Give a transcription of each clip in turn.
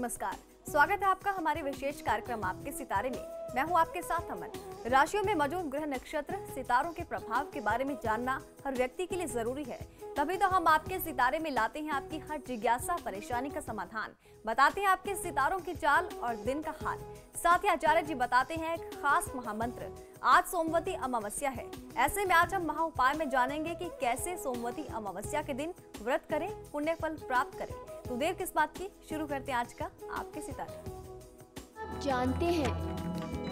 नमस्कार, स्वागत है आपका हमारे विशेष कार्यक्रम आपके सितारे में। मैं हूं आपके साथ अमन। राशियों में मौजूद ग्रह नक्षत्र सितारों के प्रभाव के बारे में जानना हर व्यक्ति के लिए जरूरी है। तभी तो हम आपके सितारे में लाते हैं आपकी हर जिज्ञासा परेशानी का समाधान, बताते हैं आपके सितारों की चाल और दिन का हाल। साथ ही आचार्य जी बताते हैं एक खास महामंत्र। आज सोमवती अमावस्या है, ऐसे में आज हम महा उपाय में जानेंगे कि कैसे सोमवती अमावस्या के दिन व्रत करें, पुण्य फल प्राप्त करें। तो देर किस बात की, शुरू करते हैं आज का आपके सितारे। जानते हैं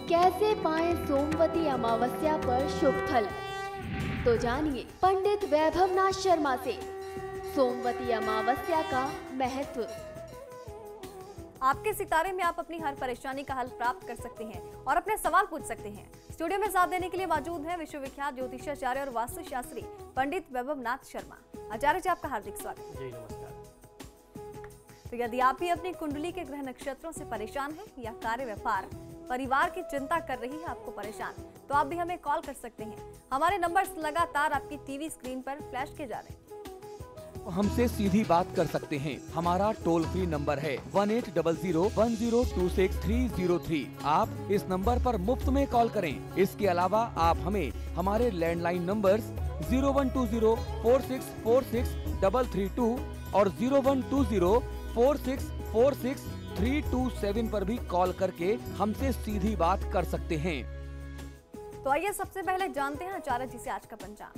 कैसे पाएं सोमवती अमावस्या पर शुभ फल, तो जानिए पंडित वैभवनाथ शर्मा से सोमवती अमावस्या का महत्व। आपके सितारे में आप अपनी हर परेशानी का हल प्राप्त कर सकते हैं और अपने सवाल पूछ सकते हैं। स्टूडियो में साथ देने के लिए मौजूद है विश्वविख्यात ज्योतिषाचार्य और वास्तुशास्त्री पंडित वैभवनाथ शर्मा। आचार्य जी, आपका हार्दिक स्वागत। जी नमस्कार। तो यदि आप भी अपनी कुंडली के ग्रह नक्षत्रों से परेशान हैं या कार्य व्यापार परिवार की चिंता कर रही है आपको परेशान, तो आप भी हमें कॉल कर सकते हैं। हमारे नंबर्स लगातार आपकी टीवी स्क्रीन पर फ्लैश किए जा रहे हैं। हमसे सीधी बात कर सकते हैं। हमारा टोल फ्री नंबर है 180010263003। आप इस नंबर पर मुफ्त में कॉल करें। इसके अलावा आप हमें हमारे लैंडलाइन नंबर्स 012046463332 और 012046463327 पर भी कॉल करके हमसे सीधी बात कर सकते हैं। तो आइए सबसे पहले जानते हैं आचार्य जी से आज का पंचांग।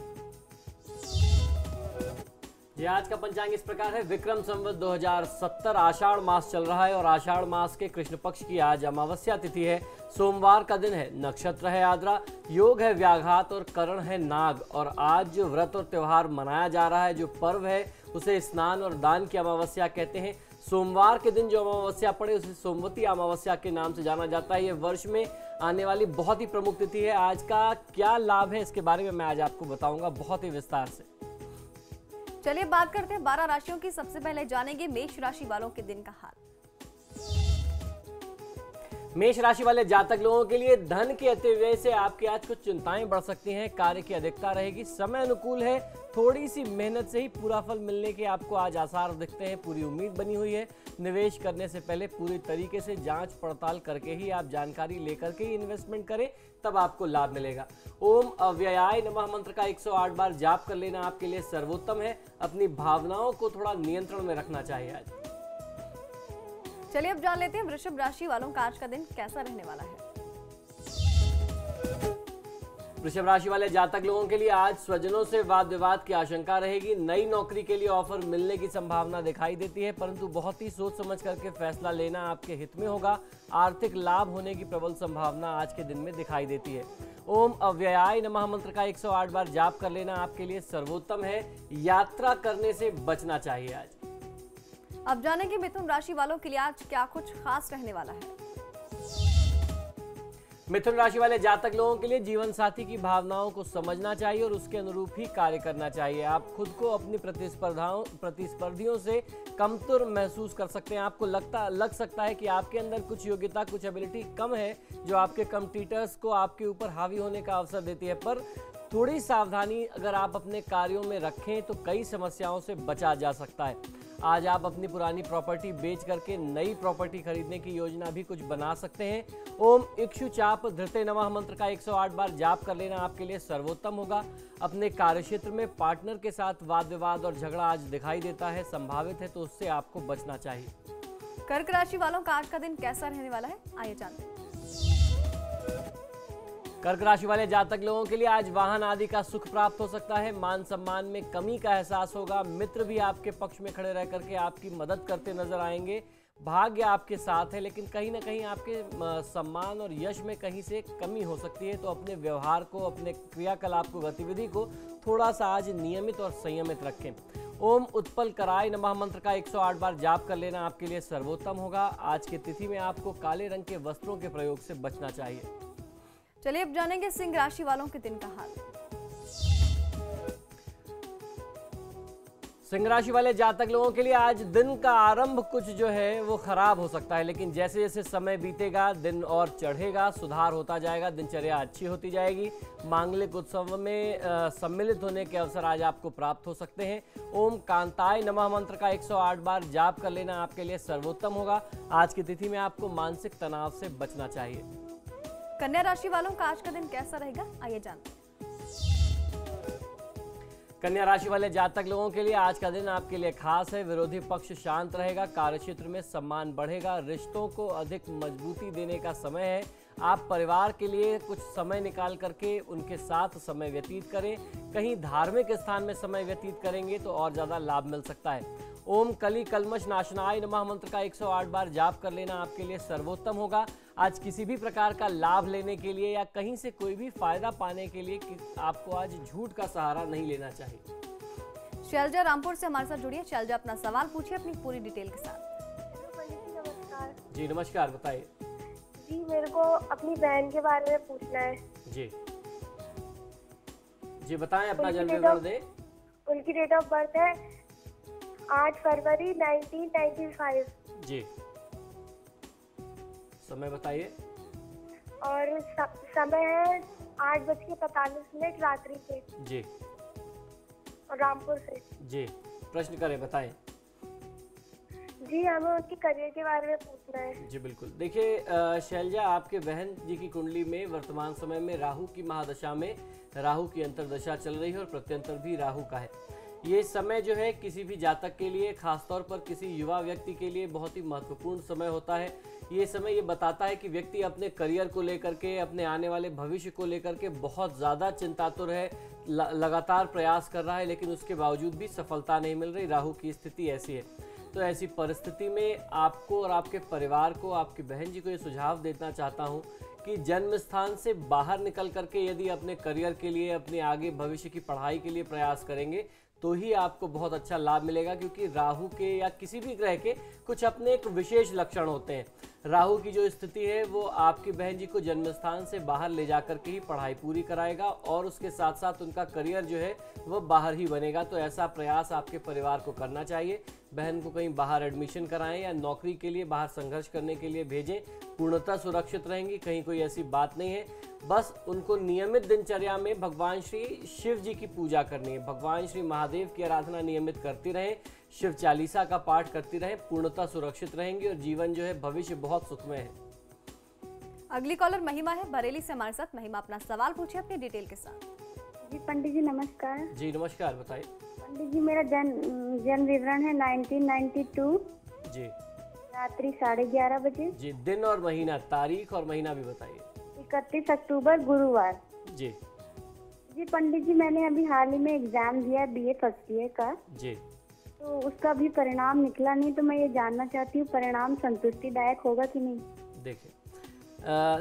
जी आज का पंचांग इस प्रकार है। विक्रम संवत 2070 आषाढ़ मास चल रहा है और आषाढ़ मास के कृष्ण पक्ष की आज अमावस्या तिथि है। सोमवार का दिन है, नक्षत्र है आद्रा, योग है व्याघात और करण है नाग। और आज जो व्रत और त्योहार मनाया जा रहा है, जो पर्व है, उसे स्नान और दान की अमावस्या कहते हैं। सोमवार के दिन जो अमावस्या पड़े उसे सोमवती अमावस्या के नाम से जाना जाता है। ये वर्ष में आने वाली बहुत ही प्रमुख तिथि है। आज का क्या लाभ है, इसके बारे में मैं आज आपको बताऊंगा बहुत ही विस्तार से। चलिए बात करते हैं 12 राशियों की। सबसे पहले जानेंगे मेष राशि वालों के दिन का हाल। मेष राशि वाले जातक लोगों के लिए धन के अतिव्यय से आपकी आज कुछ चिंताएं बढ़ सकती हैं। कार्य की अधिकता रहेगी, समय अनुकूल है, थोड़ी सी मेहनत से ही पूरा फल मिलने के आपको आज आसार दिखते हैं। पूरी उम्मीद बनी हुई है। निवेश करने से पहले पूरी तरीके से जांच पड़ताल करके ही आप जानकारी लेकर के ही इन्वेस्टमेंट करें, तब आपको लाभ मिलेगा। ओम अव्ययाय नमः मंत्र का 108 बार जाप कर लेना आपके लिए सर्वोत्तम है। अपनी भावनाओं को थोड़ा नियंत्रण में रखना चाहिए आज। चलिए अब जान लेते हैं वृषभ राशि वालों का आज का दिन कैसा रहने वाला है। वृषभ राशि वाले जातक लोगों के लिए आज स्वजनों से वाद विवाद की आशंका रहेगी। नई नौकरी के लिए ऑफर मिलने की संभावना दिखाई देती है, परंतु बहुत ही सोच समझ करके फैसला लेना आपके हित में होगा। आर्थिक लाभ होने की प्रबल संभावना आज के दिन में दिखाई देती है। ओम अव्ययाय नमः मंत्र का 108 बार जाप कर लेना आपके लिए सर्वोत्तम है। यात्रा करने से बचना चाहिए आज। अब जानेंगे मिथुन राशि वालों के लिए आज क्या कुछ खास रहने वाला है। मिथुन राशि वाले जातक लोगों के लिए जीवन साथी की भावनाओं को समझना चाहिए और उसके अनुरूप ही कार्य करना चाहिए। आप खुद को अपनी प्रतिस्पर्धियों से कमतर महसूस कर सकते हैं। आपको लग सकता है कि आपके अंदर कुछ योग्यता, कुछ एबिलिटी कम है, जो आपके कॉम्पिटिटर्स को आपके ऊपर हावी होने का अवसर देती है। पर थोड़ी सावधानी अगर आप अपने कार्यों में रखें तो कई समस्याओं से बचा जा सकता है। आज आप अपनी पुरानी प्रॉपर्टी बेच करके नई प्रॉपर्टी खरीदने की योजना भी कुछ बना सकते हैं। ओम इक्षु चाप धृते नमः मंत्र का 108 बार जाप कर लेना आपके लिए सर्वोत्तम होगा। अपने कार्यक्षेत्र में पार्टनर के साथ वाद विवाद और झगड़ा आज दिखाई देता है, संभावित है, तो उससे आपको बचना चाहिए। कर्क राशि वालों का आज का दिन कैसा रहने वाला है, आइए जानते हैं। कर्क राशि वाले जातक लोगों के लिए आज वाहन आदि का सुख प्राप्त हो सकता है। मान सम्मान में कमी का एहसास होगा। मित्र भी आपके पक्ष में खड़े रह करके आपकी मदद करते नजर आएंगे। भाग्य आपके साथ है, लेकिन कहीं ना कहीं आपके सम्मान और यश में कहीं से कमी हो सकती है। तो अपने व्यवहार को, अपने क्रियाकलाप को, गतिविधि को थोड़ा सा आज नियमित और संयमित रखें। ओम उत्पल कराय नमः मंत्र का 108 बार जाप कर लेना आपके लिए सर्वोत्तम होगा। आज की तिथि में आपको काले रंग के वस्त्रों के प्रयोग से बचना चाहिए। चलिए अब जानेंगे सिंह राशि वालों के दिन का हाल। सिंह राशि वाले जातक लोगों के लिए आज दिन का आरंभ कुछ जो है वो खराब हो सकता है, लेकिन जैसे जैसे समय बीतेगा दिन और चढ़ेगा, सुधार होता जाएगा, दिनचर्या अच्छी होती जाएगी। मांगलिक उत्सव में सम्मिलित होने के अवसर आज आपको प्राप्त हो सकते हैं। ओम कांताय नमः मंत्र का 108 बार जाप कर लेना आपके लिए सर्वोत्तम होगा। आज की तिथि में आपको मानसिक तनाव से बचना चाहिए। कन्या राशि वालों का आज का दिन कैसा रहेगा, आइए जानते हैं। कन्या राशि वाले जातक लोगों के लिए आज का दिन आपके लिए खास है। विरोधी पक्ष शांत रहेगा, कार्यक्षेत्र में सम्मान बढ़ेगा, रिश्तों को अधिक मजबूती देने का समय है। आप परिवार के लिए कुछ समय निकाल करके उनके साथ समय व्यतीत करें। कहीं धार्मिक स्थान में समय व्यतीत करेंगे तो और ज़्यादा लाभ मिल सकता है। ओम कली कलमश नाशनाय नमः मंत्र का 108 बार जाप कर लेना आपके लिए सर्वोत्तम होगा। आज किसी भी प्रकार का लाभ लेने के लिए या कहीं से कोई भी फायदा पाने के लिए आपको आज झूठ का सहारा नहीं लेना चाहिए। शैलजा रामपुर से हमारे साथ जुड़ी है। शैलजा, अपना सवाल पूछिए अपनी पूरी डिटेल के साथ। नमस्कार जी नमस्कार, बताइए। जी, मेरे को अपनी बहन के बारे में पूछना है। जी जी बताएं, अपना उनकी जन्म डेट विवरण ऑफ- दें। उनकी डेट ऑफ बर्थ है 8 फरवरी 1995 जी समय बताइए। और समय है 8:45 रात्रि के, जी और रामपुर से। जी प्रश्न करें, बताएं। जी, हमें उनके करियर के बारे में पूछना है। जी बिल्कुल, देखिए शैलजा, आपके बहन जी की कुंडली में वर्तमान समय में राहु की महादशा में राहु की अंतर्दशा चल रही है और प्रत्यंतर भी राहु का है। ये समय जो है किसी भी जातक के लिए, खासतौर पर किसी युवा व्यक्ति के लिए बहुत ही महत्वपूर्ण समय होता है। ये समय ये बताता है कि व्यक्ति अपने करियर को लेकर के, अपने आने वाले भविष्य को लेकर के बहुत ज़्यादा चिंतातुर है, लगातार प्रयास कर रहा है, लेकिन उसके बावजूद भी सफलता नहीं मिल रही। राहु की स्थिति ऐसी है। तो ऐसी परिस्थिति में आपको और आपके परिवार को, आपकी बहन जी को ये सुझाव देना चाहता हूँ कि जन्म स्थान से बाहर निकल करके यदि अपने करियर के लिए, अपने आगे भविष्य की पढ़ाई के लिए प्रयास करेंगे तो ही आपको बहुत अच्छा लाभ मिलेगा, क्योंकि राहु के या किसी भी ग्रह के कुछ अपने एक विशेष लक्षण होते हैं। राहु की जो स्थिति है वो आपकी बहन जी को जन्म स्थान से बाहर ले जाकर के ही पढ़ाई पूरी कराएगा और उसके साथ साथ उनका करियर जो है वो बाहर ही बनेगा। तो ऐसा प्रयास आपके परिवार को करना चाहिए। बहन को कहीं बाहर एडमिशन कराएं या नौकरी के लिए बाहर संघर्ष करने के लिए भेजें, पूर्णतः सुरक्षित रहेंगी, कहीं कोई ऐसी बात नहीं है। बस उनको नियमित दिनचर्या में भगवान श्री शिव जी की पूजा करनी है, भगवान श्री महादेव की आराधना नियमित करती रहें, शिव चालीसा का पाठ करती रहें, पूर्णतः सुरक्षित रहेंगी और जीवन जो है भविष्य बहुत सुखमय है। अगली कॉलर महिमा है बरेली से हमारे साथ। महिमा, अपना सवाल पूछिए अपनी डिटेल के साथ। जी पंडित जी नमस्कार। जी नमस्कार, बताइए। पंडित जी, मेरा जन्म विवरण है 1992 जी रात्रि 11:30 बजे। जी दिन और महीना, तारीख और महीना भी बताइए। 31 अक्टूबर गुरुवार। जी जी पंडित जी, मैंने अभी हाल ही में एग्जाम दिया BA फर्स्ट ईयर का, जी तो उसका भी परिणाम निकला नहीं, तो मैं ये जानना चाहती हूँ परिणाम संतुष्टिदायक होगा कि नहीं।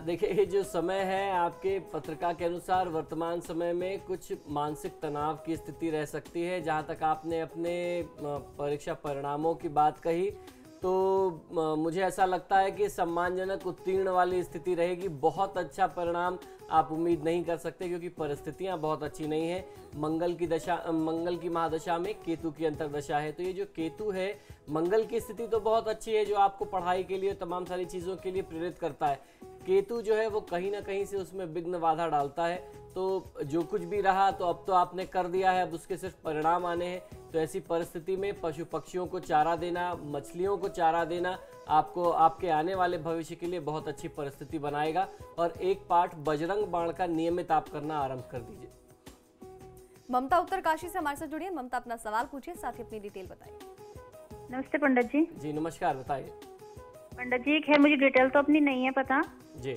देखिए ये जो समय है आपके पत्रिका के अनुसार वर्तमान समय में कुछ मानसिक तनाव की स्थिति रह सकती है। जहाँ तक आपने अपने परीक्षा परिणामों की बात कही तो मुझे ऐसा लगता है कि सम्मानजनक उत्तीर्ण वाली स्थिति रहेगी। बहुत अच्छा परिणाम आप उम्मीद नहीं कर सकते क्योंकि परिस्थितियां बहुत अच्छी नहीं है। मंगल की महादशा में केतु की अंतर्दशा है, तो ये जो केतु है, मंगल की स्थिति तो बहुत अच्छी है जो आपको पढ़ाई के लिए, तमाम सारी चीज़ों के लिए प्रेरित करता है। केतु जो है वो कहीं ना कहीं से उसमें विघ्न बाधा डालता है। तो जो कुछ भी रहा तो अब तो आपने कर दिया है, अब उसके सिर्फ परिणाम आने हैं। तो ऐसी परिस्थिति में पशु पक्षियों को चारा देना, मछलियों को चारा देना आपको आपके आने वाले भविष्य के लिए बहुत अच्छी परिस्थिति बनाएगा। और एक पाठ बजरंग बाण का नियमित आप करना आरंभ कर दीजिए। ममता उत्तरकाशी से हमारे साथ जुड़ी है। ममता, अपना सवाल पूछिए, साथ ही अपनी डिटेल बताइए। नमस्ते पंडित जी। जी नमस्कार, बताइए। पंडित जी, खैर मुझे डिटेल तो अपनी नहीं है पता, जी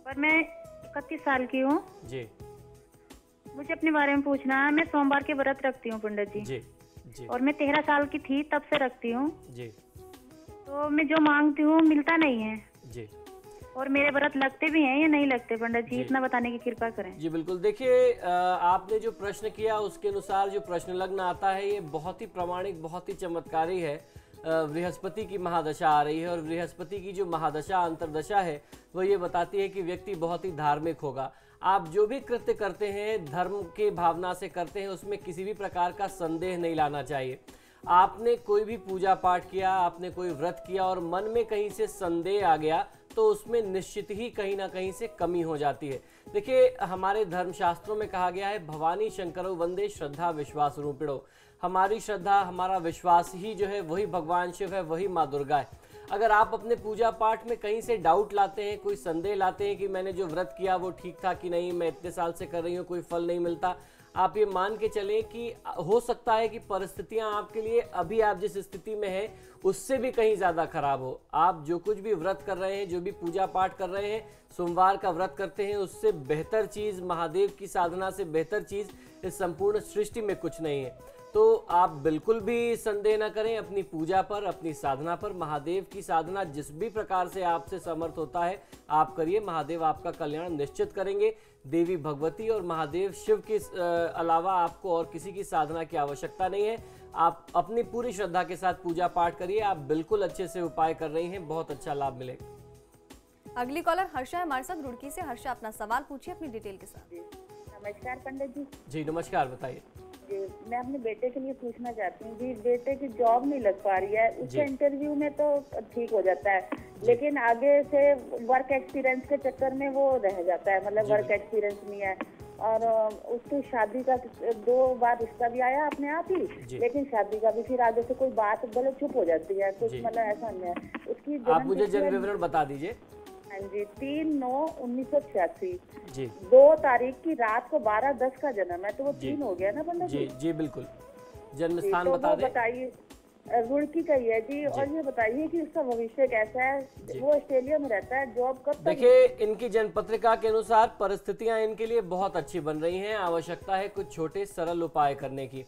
पर मैं 31 साल की हूँ। जी मुझे अपने बारे में पूछना है। मैं सोमवार के व्रत रखती हूँ पंडित जी। जी जी और मैं 13 साल की थी तब से रखती हूँ। जी तो मैं जो मांगती हूँ मिलता नहीं है। जी और मेरे व्रत लगते भी हैं या नहीं लगते पंडित जी, जी। इतना बताने की कृपा करें। जी बिल्कुल, देखिए आपने जो प्रश्न किया उसके अनुसार जो प्रश्न लग्न आता है ये बहुत ही प्रामाणिक, बहुत ही चमत्कारी है। बृहस्पति की महादशा आ रही है और बृहस्पति की जो महादशा अंतर्दशा है वो ये बताती है कि व्यक्ति बहुत ही धार्मिक होगा। आप जो भी कृत्य करते हैं धर्म की भावना से करते हैं, उसमें किसी भी प्रकार का संदेह नहीं लाना चाहिए। आपने कोई भी पूजा पाठ किया, आपने कोई व्रत किया और मन में कहीं से संदेह आ गया तो उसमें निश्चित ही कहीं ना कहीं से कमी हो जाती है। देखिए, हमारे धर्मशास्त्रों में कहा गया है, भवानी शंकरो वंदे श्रद्धा विश्वास रूपिणो। हमारी श्रद्धा, हमारा विश्वास ही जो है वही भगवान शिव है, वही माँ दुर्गा है। अगर आप अपने पूजा पाठ में कहीं से डाउट लाते हैं, कोई संदेह लाते हैं कि मैंने जो व्रत किया वो ठीक था कि नहीं, मैं इतने साल से कर रही हूँ, कोई फल नहीं मिलता, आप ये मान के चलें कि हो सकता है कि परिस्थितियां आपके लिए अभी आप जिस स्थिति में हैं उससे भी कहीं ज़्यादा खराब हो। आप जो कुछ भी व्रत कर रहे हैं, जो भी पूजा पाठ कर रहे हैं, सोमवार का व्रत करते हैं, उससे बेहतर चीज़, महादेव की साधना से बेहतर चीज़ इस संपूर्ण सृष्टि में कुछ नहीं है। तो आप बिल्कुल भी संदेह न करें अपनी पूजा पर, अपनी साधना पर। महादेव की साधना जिस भी प्रकार से आपसे समर्थ होता है आप करिए, महादेव आपका कल्याण निश्चित करेंगे। देवी भगवती और महादेव शिव के अलावा आपको और किसी की साधना की आवश्यकता नहीं है। आप अपनी पूरी श्रद्धा के साथ पूजा पाठ करिए, आप बिल्कुल अच्छे से उपाय कर रही हैं, बहुत अच्छा लाभ मिलेगा। अगली कॉलर हर्षा है हमारे साथ रुड़की से। हर्षा, अपना सवाल पूछिए अपनी डिटेल के साथ। नमस्कार पंडित जी। जी नमस्कार, बताइए। मैं अपने बेटे के लिए पूछना चाहती हूँ जी, बेटे की जॉब नहीं लग पा रही है, उसका इंटरव्यू में तो ठीक हो जाता है, लेकिन आगे से वर्क एक्सपीरियंस के चक्कर में वो रह जाता है, मतलब वर्क एक्सपीरियंस नहीं है। और उसकी शादी का 2 बार रिश्ता भी आया अपने आप ही, लेकिन शादी का भी फिर आगे से कोई बात बोले चुप हो जाती है, कुछ मतलब ऐसा नहीं है। उसकी आप मुझे जन्म विवरण बता दीजिए। हाँ जी, 3/9/1986 जी, 2 तारीख की रात को 12:10 का जन्म है, तो वो 3 हो गया ना पंडित जी? जी बिल्कुल। जन्म स्थान तो बता दें। बताइए। रुड़की का ही है जी। और ये बताइए कि उसका भविष्य कैसा है, वो ऑस्ट्रेलिया में रहता है, जॉब कब तक? देखिए, इनकी जन्म पत्रिका के अनुसार परिस्थितियां इनके लिए बहुत अच्छी बन रही हैं। आवश्यकता है कुछ छोटे सरल उपाय करने की।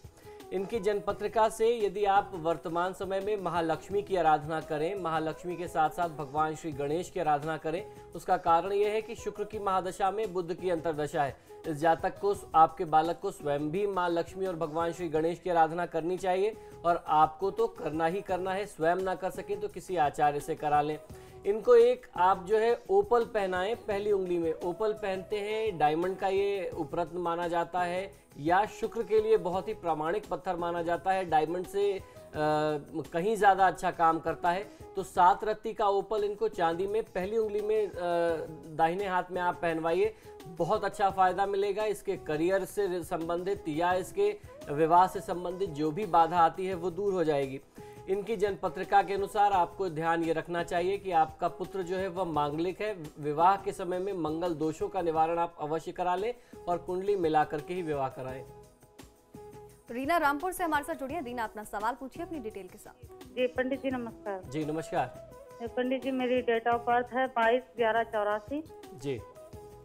इनकी जन्म पत्रिका से यदि आप वर्तमान समय में महालक्ष्मी की आराधना करें, महालक्ष्मी के साथ साथ भगवान श्री गणेश की आराधना करें, उसका कारण यह है कि शुक्र की महादशा में बुध की अंतर्दशा है। इस जातक को, आपके बालक को स्वयं भी माँ लक्ष्मी और भगवान श्री गणेश की आराधना करनी चाहिए, और आपको तो करना ही करना है। स्वयं ना कर सकें तो किसी आचार्य से करा लें। इनको एक आप जो है ओपल पहनाएं, पहली उंगली में ओपल पहनते हैं, डायमंड का ये उपरत्न माना जाता है, या शुक्र के लिए बहुत ही प्रामाणिक पत्थर माना जाता है, डायमंड से कहीं ज़्यादा अच्छा काम करता है। तो 7 रत्ती का ओपल इनको चांदी में पहली उंगली में दाहिने हाथ में आप पहनवाइए, बहुत अच्छा फायदा मिलेगा। इसके करियर से संबंधित या इसके विवाह से संबंधित जो भी बाधा आती है वो दूर हो जाएगी। इनकी जन्म पत्रिका के अनुसार आपको ध्यान ये रखना चाहिए कि आपका पुत्र जो है वह मांगलिक है। विवाह के समय में मंगल दोषों का निवारण आप अवश्य करा लें और कुंडली मिला करके ही विवाह कराएं। रीना रामपुर से हमारे साथ जुड़ी है। रीना, अपना सवाल पूछिए अपनी डिटेल के साथ। जी पंडित जी नमस्कार। जी नमस्कार। पंडित जी, मेरी डेट ऑफ बर्थ है 22/11/84 जी,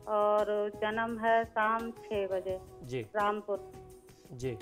और जन्म है शाम 6 बजे जी, रामपुर। जी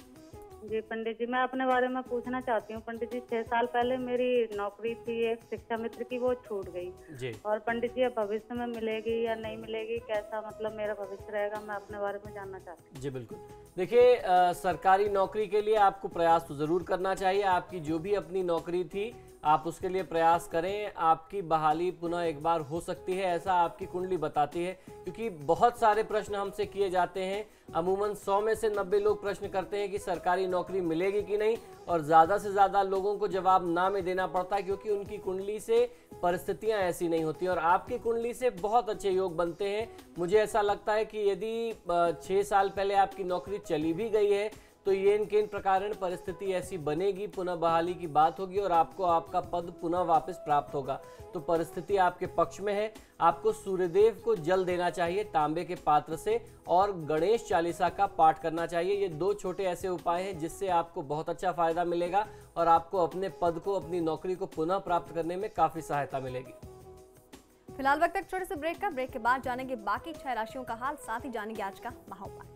जी पंडित जी, मैं अपने बारे में पूछना चाहती हूँ। पंडित जी, 6 साल पहले मेरी नौकरी थी एक शिक्षा मित्र की, वो छूट गई। जी, और पंडित जी, अब भविष्य में मिलेगी या नहीं मिलेगी, कैसा मतलब मेरा भविष्य रहेगा, मैं अपने बारे में जानना चाहती हूँ। जी बिल्कुल। देखिए, सरकारी नौकरी के लिए आपको प्रयास तो ज़रूर करना चाहिए। आपकी जो भी अपनी नौकरी थी आप उसके लिए प्रयास करें। आपकी बहाली पुनः एक बार हो सकती है, ऐसा आपकी कुंडली बताती है, क्योंकि बहुत सारे प्रश्न हमसे किए जाते हैं। अमूमन 100 में से 90 लोग प्रश्न करते हैं कि सरकारी नौकरी मिलेगी कि नहीं, और ज़्यादा से ज़्यादा लोगों को जवाब ना में देना पड़ता है, क्योंकि उनकी कुंडली से परिस्थितियां ऐसी नहीं होती और आपकी कुंडली से बहुत अच्छे योग बनते हैं। मुझे ऐसा लगता है कि यदि 6 साल पहले आपकी नौकरी चली भी गई है तो ये इनके प्रकार परिस्थिति ऐसी बनेगी, पुनः बहाली की बात होगी और आपको आपका पद पुनः वापस प्राप्त होगा। तो परिस्थिति आपके पक्ष में है। आपको सूर्यदेव को जल देना चाहिए तांबे के पात्र से, और गणेश चालीसा का पाठ करना चाहिए। ये 2 छोटे ऐसे उपाय हैं जिससे आपको बहुत अच्छा फायदा मिलेगा और आपको अपने पद को, अपनी नौकरी को पुनः प्राप्त करने में काफी सहायता मिलेगी। फिलहाल वक्त एक छोटे से ब्रेक का। ब्रेक के बाद जानेंगे बाकी 6 राशियों का हाल, साथ ही जानेंगे आज का महाउपाय।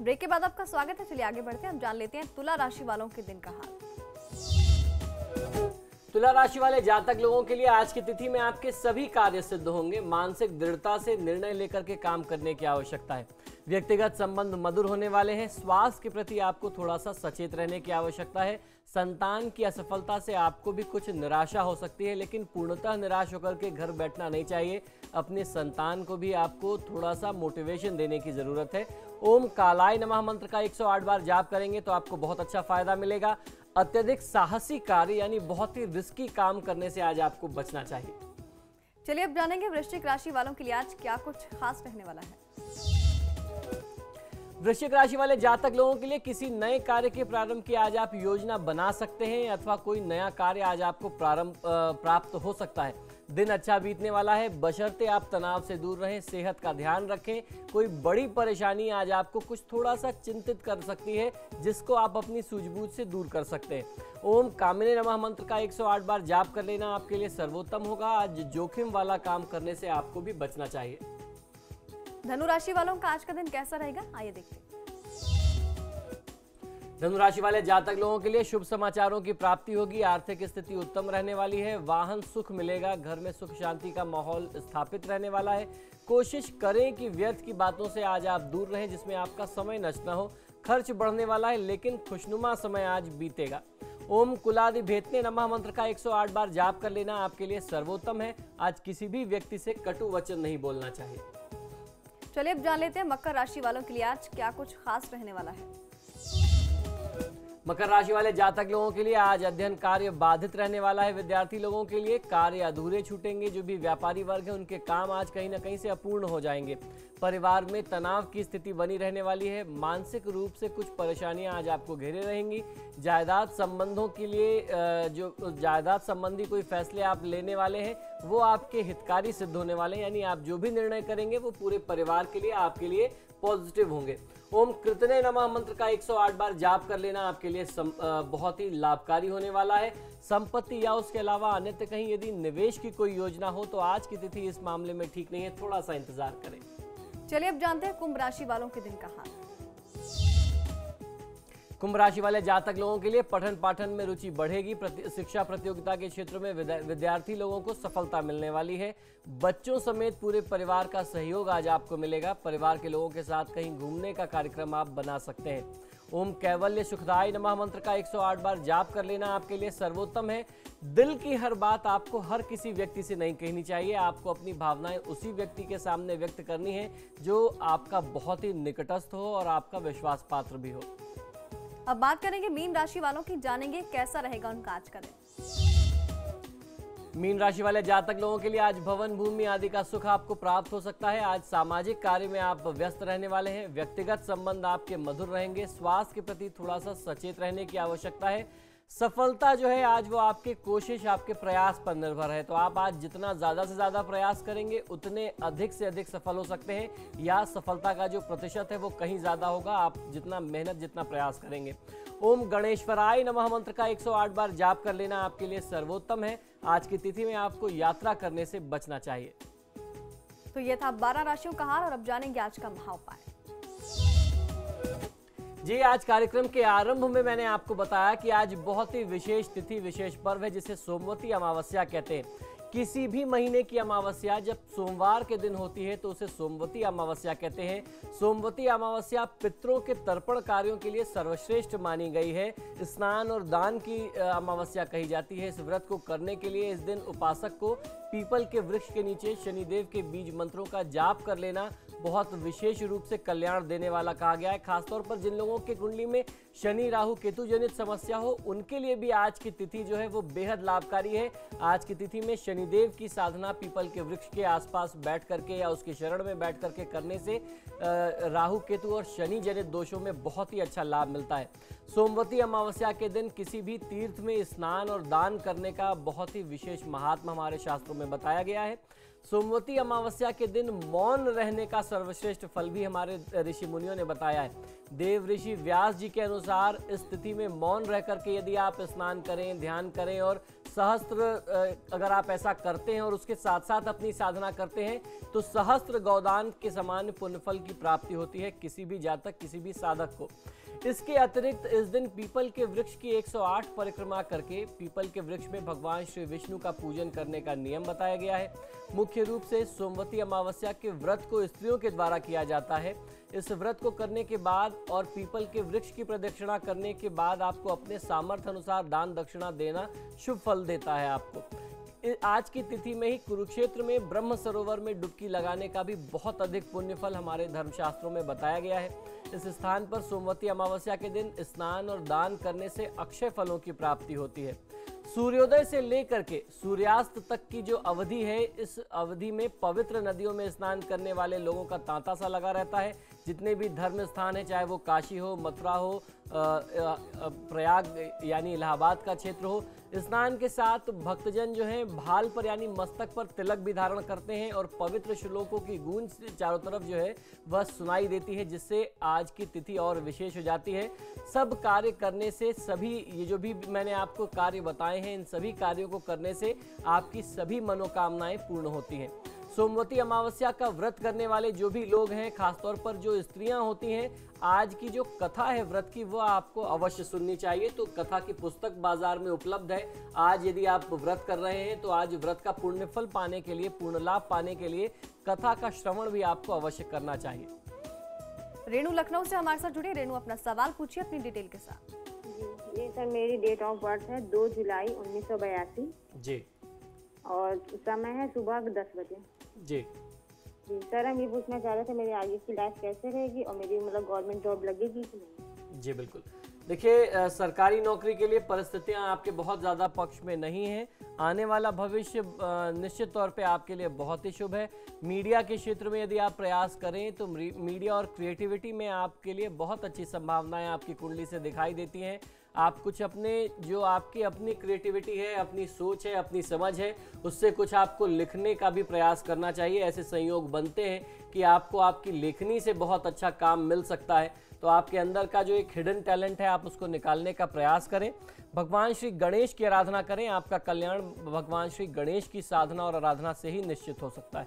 ब्रेक के बाद आपका स्वागत है। चलिए आगे बढ़ते हैं, हम जान लेते हैं तुला राशि वालों के दिन का हाल। तुला राशि वाले जातक लोगों के लिए आज की तिथि में आपके सभी कार्य सिद्ध होंगे। मानसिक दृढ़ता से निर्णय लेकर के काम करने की आवश्यकता है। व्यक्तिगत संबंध मधुर होने वाले हैं। स्वास्थ्य के प्रति आपको थोड़ा सा सचेत रहने की आवश्यकता है। संतान की असफलता से आपको भी कुछ निराशा हो सकती है, लेकिन पूर्णतः निराश होकर के घर बैठना नहीं चाहिए। अपने संतान को भी आपको थोड़ा सा मोटिवेशन देने की जरूरत है। ओम कालाय नमः मंत्र का 108 बार जाप करेंगे तो आपको बहुत अच्छा फायदा मिलेगा। अत्यधिक साहसी कार्य यानी बहुत ही रिस्की काम करने से आज आपको बचना चाहिए। चलिए अब जानेंगे वृश्चिक राशि वालों के लिए आज क्या कुछ खास रहने वाला है। वृश्चिक राशि वाले जातक लोगों के लिए किसी नए कार्य के प्रारंभ की आज आप योजना बना सकते हैं अथवा कोई नया कार्य आज आपको प्राप्त हो सकता है। दिन अच्छा बीतने वाला है, बशर्ते आप तनाव से दूर रहें, सेहत का ध्यान रखें। कोई बड़ी परेशानी आज आपको कुछ थोड़ा सा चिंतित कर सकती है, जिसको आप अपनी सूझबूझ से दूर कर सकते हैं। ओम कामिने नमः मंत्र का 108 बार जाप कर लेना आपके लिए सर्वोत्तम होगा। आज जोखिम वाला काम करने से आपको भी बचना चाहिए। धनु राशि वालों का आज का दिन कैसा रहेगा, आइए देखते हैं। धनु राशि वाले जातक लोगों के लिए शुभ समाचारों की प्राप्ति होगी। आर्थिक स्थिति उत्तम रहने वाली है। वाहन सुख मिलेगा। घर में सुख शांति का माहौल स्थापित रहने वाला है। कोशिश करें कि व्यर्थ की बातों से आज आप दूर रहें, जिसमें आपका समय नष्ट न हो। खर्च बढ़ने वाला है, लेकिन खुशनुमा समय आज बीतेगा। ओम कुलादि भेतने नमः मंत्र का 108 बार जाप कर लेना आपके लिए सर्वोत्तम है। आज किसी भी व्यक्ति से कटु वचन नहीं बोलना चाहिए। चलिए अब जान लेते हैं मकर राशि वालों के लिए आज क्या कुछ खास रहने वाला है। मकर राशि वाले जातक लोगों के लिए आज अध्ययन कार्य बाधित रहने वाला है। विद्यार्थी लोगों के लिए कार्य अधूरे छूटेंगे। जो भी व्यापारी वर्ग है उनके काम आज कहीं ना कहीं से अपूर्ण हो जाएंगे। परिवार में तनाव की स्थिति बनी रहने वाली है। मानसिक रूप से कुछ परेशानियां आज आपको घेरे रहेंगी। जायदाद संबंधों के लिए जो जायदाद संबंधी कोई फैसले आप लेने वाले हैं वो आपके हितकारी सिद्ध होने वाले हैं, यानी आप जो भी निर्णय करेंगे वो पूरे परिवार के लिए आपके लिए पॉजिटिव होंगे। ओम कृतने नमः मंत्र का 108 बार जाप कर लेना आपके लिए बहुत ही लाभकारी होने वाला है। संपत्ति या उसके अलावा अन्यत्र कहीं यदि निवेश की कोई योजना हो तो आज की तिथि इस मामले में ठीक नहीं है, थोड़ा सा इंतजार करें। चलिए अब जानते हैं कुंभ राशि वालों के दिन का हाल। कुंभ राशि वाले जातक लोगों के लिए पठन पाठन में रुचि बढ़ेगी। शिक्षा प्रतियोगिता के क्षेत्र में विद्यार्थी लोगों को सफलता मिलने वाली है। बच्चों समेत पूरे परिवार का सहयोग आज आपको मिलेगा। परिवार के लोगों के साथ कहीं घूमने का कार्यक्रम आप बना सकते हैं। ओम कैवल्य सुखदाय नमः मंत्र का 108 बार जाप कर लेना आपके लिए सर्वोत्तम है। दिल की हर बात आपको हर किसी व्यक्ति से नहीं कहनी चाहिए। आपको अपनी भावनाएं उसी व्यक्ति के सामने व्यक्त करनी है जो आपका बहुत ही निकटस्थ हो और आपका विश्वास पात्र भी हो। अब बात करेंगे मीन राशि वालों की, जानेंगे कैसा रहेगा उनका आज का दिन। मीन राशि वाले जातक लोगों के लिए आज भवन भूमि आदि का सुख आपको प्राप्त हो सकता है। आज सामाजिक कार्य में आप व्यस्त रहने वाले हैं। व्यक्तिगत संबंध आपके मधुर रहेंगे। स्वास्थ्य के प्रति थोड़ा सा सचेत रहने की आवश्यकता है। सफलता जो है आज वो आपके कोशिश, आपके प्रयास पर निर्भर है। तो आप आज जितना ज़्यादा से ज़्यादा प्रयास करेंगे उतने अधिक से अधिक सफल हो सकते हैं, या सफलता का जो प्रतिशत है वो कहीं ज़्यादा होगा आप जितना मेहनत, जितना प्रयास करेंगे। ओम गणेश्वराय नमः मंत्र का 108 बार जाप कर लेना आपके लिए सर्वोत्तम है। आज की तिथि में आपको यात्रा करने से बचना चाहिए। तो ये था 12 राशियों का हाल, और अब जानेंगे आज का महाउपाय। जी, आज कार्यक्रम के आरंभ में मैंने आपको बताया कि आज बहुत ही विशेष तिथि, विशेष पर्व है जिसे सोमवती अमावस्या कहते हैं। किसी भी महीने की अमावस्या जब सोमवार के दिन होती है तो उसे सोमवती अमावस्या कहते हैं। सोमवती अमावस्या पितरों के तर्पण कार्यों के लिए सर्वश्रेष्ठ मानी गई है। स्नान और दान की अमावस्या कही जाती है। इस व्रत को करने के लिए इस दिन उपासक को पीपल के वृक्ष के नीचे शनिदेव के बीज मंत्रों का जाप कर लेना बहुत विशेष रूप से कल्याण देने वाला कहा गया है। खासतौर पर जिन लोगों की कुंडली में शनि राहु केतु जनित समस्या हो उनके लिए भी आज की तिथि जो है वो बेहद लाभकारी है। आज की तिथि में शनिदेव की साधना पीपल के वृक्ष के आसपास बैठ करके या उसके शरण में बैठ करके करने से राहु केतु और शनि जनित दोषों में बहुत ही अच्छा लाभ मिलता है। सोमवती अमावस्या के दिन किसी भी तीर्थ में स्नान और दान करने का बहुत ही विशेष महात्मा हमारे शास्त्रों में बताया गया है। सोमवती अमावस्या के दिन मौन रहने का सर्वश्रेष्ठ फल भी हमारे ऋषि मुनियों ने बताया है। देव ऋषि व्यास जी के अनुसार इस तिथि में मौन रह करके यदि आप स्नान करें, ध्यान करें और सहस्त्र अगर आप ऐसा करते हैं और उसके साथ साथ अपनी साधना करते हैं तो सहस्त्र गौदान के समान पुण्यफल की प्राप्ति होती है किसी भी जातक, किसी भी साधक को। इसके अतिरिक्त इस दिन पीपल के वृक्ष की 108 परिक्रमा करके पीपल के वृक्ष में भगवान श्री विष्णु का पूजन करने का नियम बताया गया है। मुख्य रूप से सोमवती अमावस्या के व्रत को स्त्रियों के द्वारा किया जाता है। इस व्रत को करने के बाद और पीपल के वृक्ष की प्रदक्षिणा करने के बाद आपको अपने सामर्थ्य अनुसार दान दक्षिणा देना शुभ फल देता है। आपको आज की तिथि में ही कुरुक्षेत्र में ब्रह्म सरोवर में डुबकी लगाने का भी बहुत अधिक पुण्य फल हमारे धर्मशास्त्रों में बताया गया है। इस स्थान पर सोमवती अमावस्या के दिन स्नान और दान करने से अक्षय फलों की प्राप्ति होती है। सूर्योदय से लेकर के सूर्यास्त तक की जो अवधि है, इस अवधि में पवित्र नदियों में स्नान करने वाले लोगों का तांता सा लगा रहता है। जितने भी धर्म स्थान है, चाहे वो काशी हो, मथुरा हो, प्रयाग यानी इलाहाबाद का क्षेत्र हो, स्नान के साथ भक्तजन जो हैं भाल पर यानी मस्तक पर तिलक भी धारण करते हैं और पवित्र श्लोकों की गूंज चारों तरफ जो है वह सुनाई देती है, जिससे आज की तिथि और विशेष हो जाती है। सब कार्य करने से सभी ये जो भी मैंने आपको कार्य बताए हैं, इन सभी कार्यों को करने से आपकी सभी मनोकामनाएं पूर्ण होती हैं। सोमवती अमावस्या का व्रत करने वाले जो भी लोग हैं, खासतौर पर जो स्त्रियां होती हैं, आज की जो कथा है व्रत की वो आपको अवश्य सुननी चाहिए। तो कथा की पुस्तक बाजार में उपलब्ध है। आज यदि आप व्रत कर रहे हैं तो आज व्रत का पुण्य फल पाने के लिए, पूर्ण लाभ पाने के लिए कथा का श्रवण भी आपको अवश्य करना चाहिए। रेणु लखनऊ से हमारे साथ जुड़ी। रेणु, अपना सवाल पूछिए अपनी डिटेल के साथ। जी सर, मेरी डेट ऑफ बर्थ है 2 जुलाई 1982 जी, और समय है सुबह 10 बजे। जी जी सर, हम ये पूछना चाह रहे थे मेरी आगे की लाइफ कैसे रहेगी और मेरी मतलब गवर्नमेंट जॉब लगेगी कि नहीं? जी बिल्कुल। देखिए, सरकारी नौकरी के लिए परिस्थितियां आपके बहुत ज़्यादा पक्ष में नहीं हैं। आने वाला भविष्य निश्चित तौर पे आपके लिए बहुत ही शुभ है। मीडिया के क्षेत्र में यदि आप प्रयास करें तो मीडिया और क्रिएटिविटी में आपके लिए बहुत अच्छी संभावनाएं आपकी कुंडली से दिखाई देती हैं। आप कुछ अपने जो आपकी अपनी क्रिएटिविटी है, अपनी सोच है, अपनी समझ है, उससे कुछ आपको लिखने का भी प्रयास करना चाहिए। ऐसे संयोग बनते हैं कि आपको आपकी लेखनी से बहुत अच्छा काम मिल सकता है। तो आपके अंदर का जो एक हिडन टैलेंट है, आप उसको निकालने का प्रयास करें। भगवान श्री गणेश की आराधना करें। आपका कल्याण भगवान श्री गणेश की साधना और आराधना से ही निश्चित हो सकता है।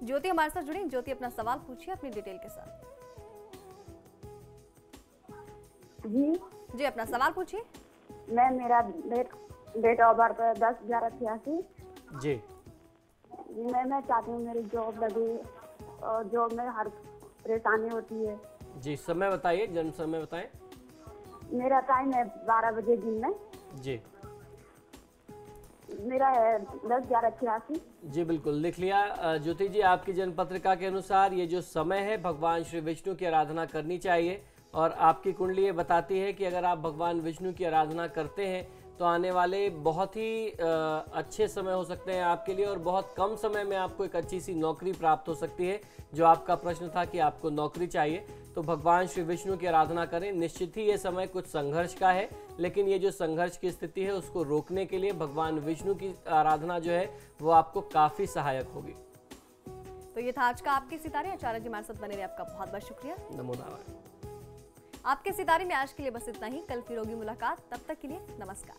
ज्योति हमारे साथ जुड़ी। ज्योति, अपना सवाल पूछिए अपनी डिटेल के साथ। जी, अपना सवाल पूछिए। मेरा डेट ऑफ बर्थ है 10/11/86। जी, मैं चाहती हूँ मेरी जॉब लगे और जॉब में हर परेशानी होती है। जी, समय बताइए, जन्म समय बताएं। मेरा टाइम है 12 बजे दिन में। जी, मेरा है 10/11/86। जी बिल्कुल, लिख लिया ज्योति जी। आपकी जन्म पत्रिका के अनुसार ये जो समय है, भगवान श्री विष्णु की आराधना करनी चाहिए। और आपकी कुंडली ये बताती है कि अगर आप भगवान विष्णु की आराधना करते हैं तो आने वाले बहुत ही अच्छे समय हो सकते हैं आपके लिए और बहुत कम समय में आपको एक अच्छी सी नौकरी प्राप्त हो सकती है। जो आपका प्रश्न था कि आपको नौकरी चाहिए, तो भगवान श्री विष्णु की आराधना करें। निश्चित ही ये समय कुछ संघर्ष का है, लेकिन ये जो संघर्ष की स्थिति है उसको रोकने के लिए भगवान विष्णु की आराधना जो है वो आपको काफ़ी सहायक होगी। तो ये था आज का आपके सितारे। आचार्य जी हमारे साथ बने रहे, आपका बहुत बहुत शुक्रिया। नमो नारायण। आपके सितारे में आज के लिए बस इतना ही। कल फिर होगी मुलाकात, तब तक के लिए नमस्कार।